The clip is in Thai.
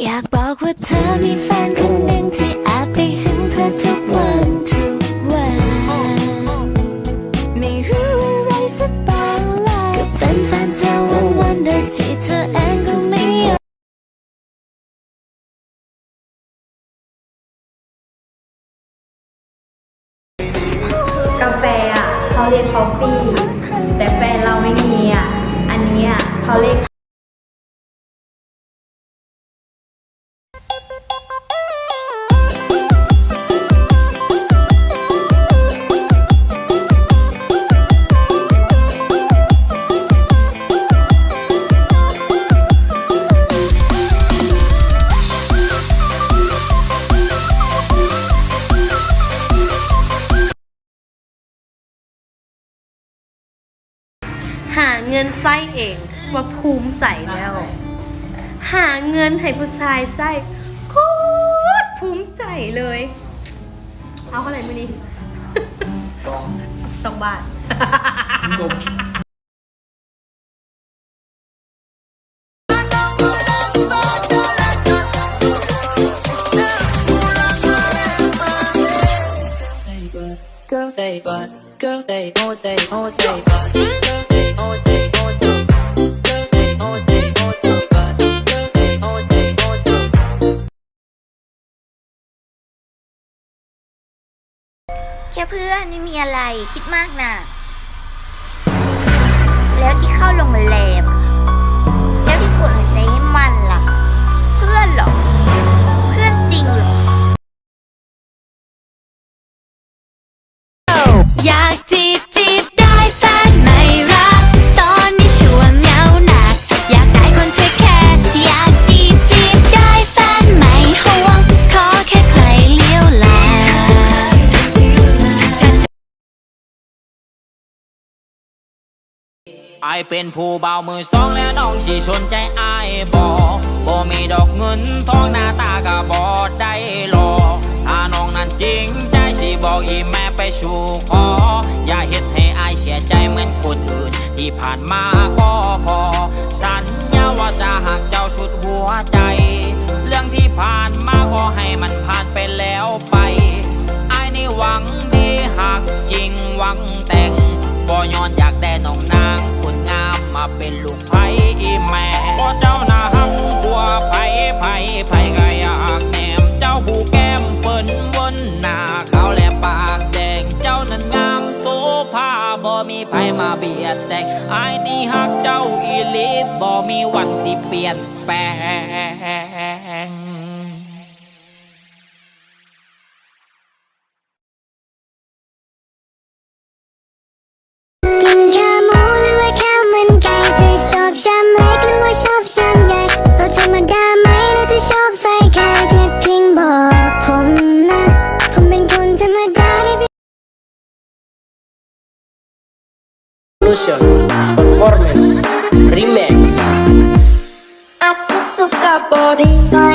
อยากบอกว่าเธอมีแฟนคนหนึ่งที่แอบไปหึงเธอทุกวันทุกวันไม่รู้อะไรสักบางเลยก็เป็นแฟนเธอวันๆโดยที่เธอเองก็ไม่ยอมกาแฟอ่ะเขาเรียกคอฟฟี่แต่แฟนเราไม่มีอ่ะอันนี้อ่ะเขาเรียกหาเงินไส้เองว่าภูมิใจแล้ว หาเงินให้ผู้ชายไส้โคตรภูมิใจเลย เอาเท่าไหร่มื้อนี้2 บาทGirl, they but, girl, they, oh, they, oh, they, but, girl, they, oh, they, oh, they, girl, they, oh, they, oh, they, but, girl, they, oh, they, oh, they. แค่เพื่อนไม่มีอะไรคิดมากนะแล้วที่เข้าโรงแรมแล้วที่กดหัวใจให้มันล่ะเพื่อนเหรอเพื่อนจริงเหรออยากจีบได้แฟนไม่รักตอนนี้ช่วงเหงาหนักอยากได้คนเทคแคร์อยากจีบได้แฟนไม่ห่วงขอแค่ใครเลี้ยวแลไอเป็นผู้เบามือสองและน้องชีชนใจไอบ่มีดอกเงินทองหน้าตาก็บ่ได้หลอถ้าน้องนั้นจริงใจชีบอกอีแม่ไปสู่ขออย่าเฮ็ดให้ไอเสียใจเหมือนคนอื่นที่ผ่านมาก็พอสัญญาว่าจะหักเจ้าสุดหัวใจเรื่องที่ผ่านมาก็ให้มันผ่านไปแล้วไปไอนี่หวังดีหักจริงหวังแต่งบ่ย้อนอยากได้น้องนางคนงามมาเป็นลูกไผ่อีแม่บ่เจ้าน่าหักบัวไผ่ก็อยากแนมเจ้าผู้แก้มเปิ้นวนหน้าขาวและปากแดงเจ้านั้นงามโซภาบ่มีไผมาเบียดแซงไอ้นี่หักเจ้าอีหลีบ่มีวันสิเปลี่ยนแปลงกินขาหมูหรือว่าข้าวมันไก่เธอชอบชามเล็กหรือว่าชอบชามใหญ่เราธรรมดาไหมหรือเธอชอบใส่ไข่แค่เพียงบอกผมนะผมเป็นคนธรรมดาที่ Solution Performance Remix. Aku suka bodyguard